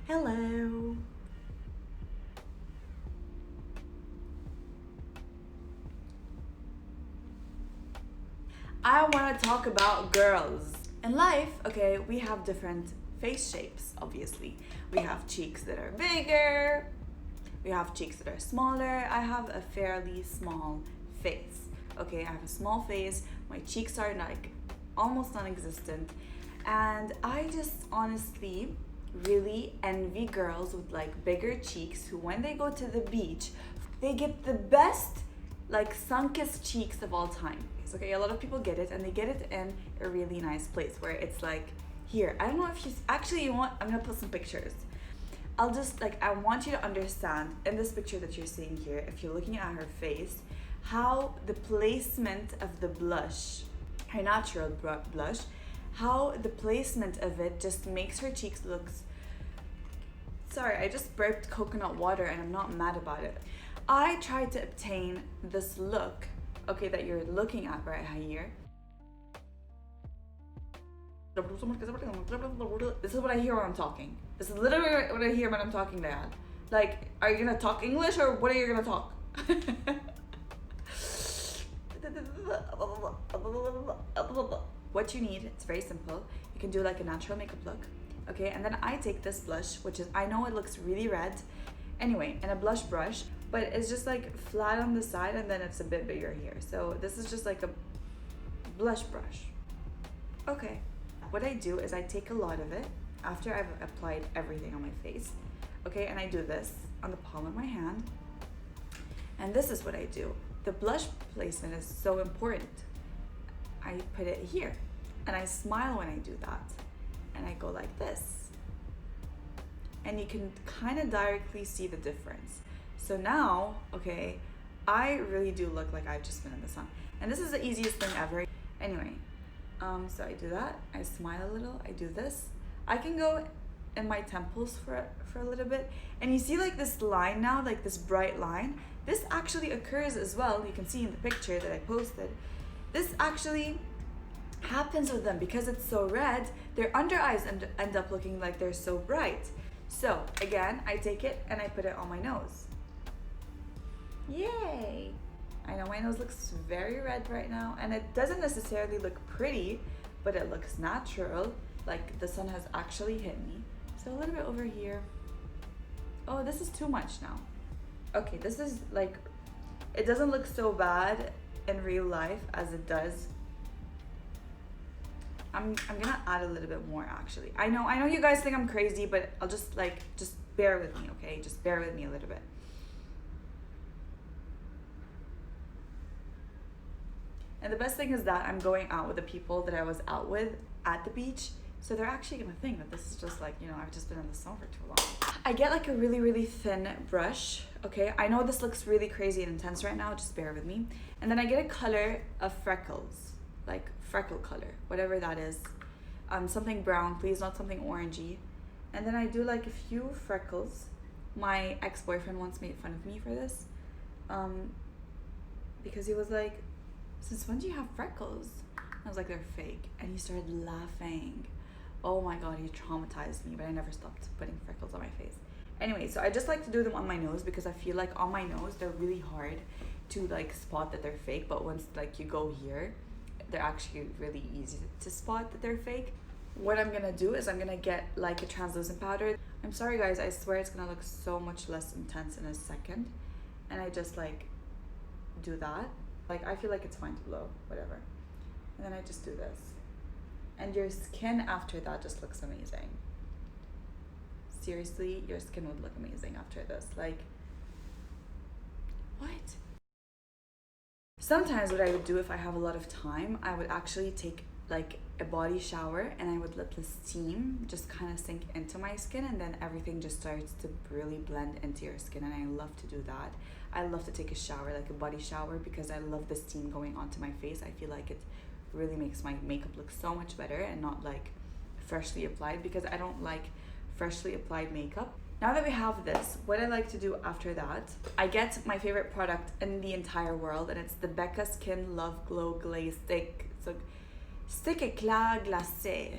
Hello. I want to talk about girls. In life, okay, we have different face shapes, obviously. We have cheeks that are bigger, we have cheeks that are smaller. I have a fairly small face. Okay, I have a small face, my cheeks are like almost non-existent, and I just honestly really envy girls with like bigger cheeks who when they go to the beach, they get the best like sun-kissed cheeks of all time. Okay, a lot of people get it and they get it in a really nice place where it's like here. I don't know if you actually you want I'm gonna put some pictures. I'll just like I want you to understand in this picture that you're seeing here, if you're looking at her face, how the placement of the blush, her natural blush, how the placement of it just makes her cheeks look. Sorry, I just burped coconut water and I'm not mad about it. I tried to obtain this look, okay, that you're looking at right here. This is what I hear when I'm talking. This is literally what I hear when I'm talking, Dad. Like, are you gonna talk English or what are you gonna talk? What you need, it's very simple. You can do like a natural makeup look, okay? And then I take this blush, which is, I know it looks really red. Anyway, and a blush brush, but it's just like flat on the side and then it's a bit bigger here. So this is just like a blush brush. Okay, what I do is I take a lot of it after I've applied everything on my face, okay? And I do this on the palm of my hand. And this is what I do. The blush placement is so important. I put it here and I smile when I do that. And I go like this. And you can kind of directly see the difference. So now, okay, I really do look like I've just been in the sun. And this is the easiest thing ever. Anyway, so I do that, I smile a little, I do this. I can go in my temples for a little bit. And you see like this line now, like this bright line. This actually occurs as well, you can see in the picture that I posted. This actually happens with them because it's so red, their under eyes end up looking like they're so bright. So again, I take it and I put it on my nose. Yay! I know my nose looks very red right now and it doesn't necessarily look pretty, but it looks natural, like the sun has actually hit me. So a little bit over here. Oh, this is too much now. Okay, this is like, it doesn't look so bad in real life as it does. I'm gonna add a little bit more actually. I know you guys think I'm crazy, but I'll just bear with me, okay? Just bear with me a little bit. And the best thing is that I'm going out with the people that I was out with at the beach. So they're actually gonna think that this is just like, you know, I've just been in the sun for too long. I get like a really, really thin brush, okay? I know this looks really crazy and intense right now, just bear with me. And then I get a color of freckles, like freckle color, whatever that is. Something brown, please, not something orangey. And then I do like a few freckles. My ex-boyfriend once made fun of me for this. Because he was like, since when do you have freckles? I was like, they're fake. And he started laughing. Oh my God, he traumatized me, but I never stopped putting freckles on my face. Anyway, so I just like to do them on my nose because I feel like on my nose, they're really hard to like spot that they're fake. But once like you go here, they're actually really easy to spot that they're fake. What I'm gonna do is I'm gonna get like a translucent powder. I'm sorry guys, I swear it's gonna look so much less intense in a second. And I just like do that. Like I feel like it's fine to blow, whatever. And then I just do this. And your skin after that just looks amazing. Seriously, your skin would look amazing after this. Like, what? Sometimes what I would do if I have a lot of time, I would actually take like a body shower and I would let the steam just kind of sink into my skin and then everything just starts to really blend into your skin, and I love to do that. I love to take a shower, like a body shower, because I love the steam going onto my face. I feel like it really makes my makeup look so much better and not like freshly applied, because I don't like freshly applied makeup. Now that we have this, what I like to do after that, I get my favorite product in the entire world, and it's the Becca Skin Love Glow Glaze Stick. So Stick éclat glacé.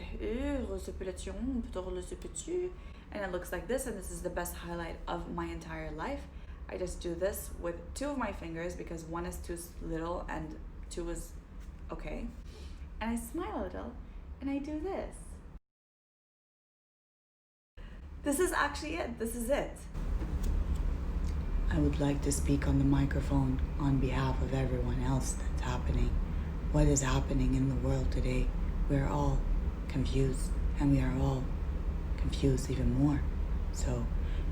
And it looks like this, and this is the best highlight of my entire life. I just do this with 2 of my fingers because 1 is too little and 2 is okay. And I smile a little and I do this. This is actually it. This is it. I would like to speak on the microphone on behalf of everyone else that's happening. What is happening in the world today? We are all confused, and we are all confused even more. So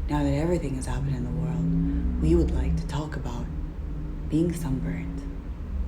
now that everything has happened in the world, we would like to talk about being sunburned.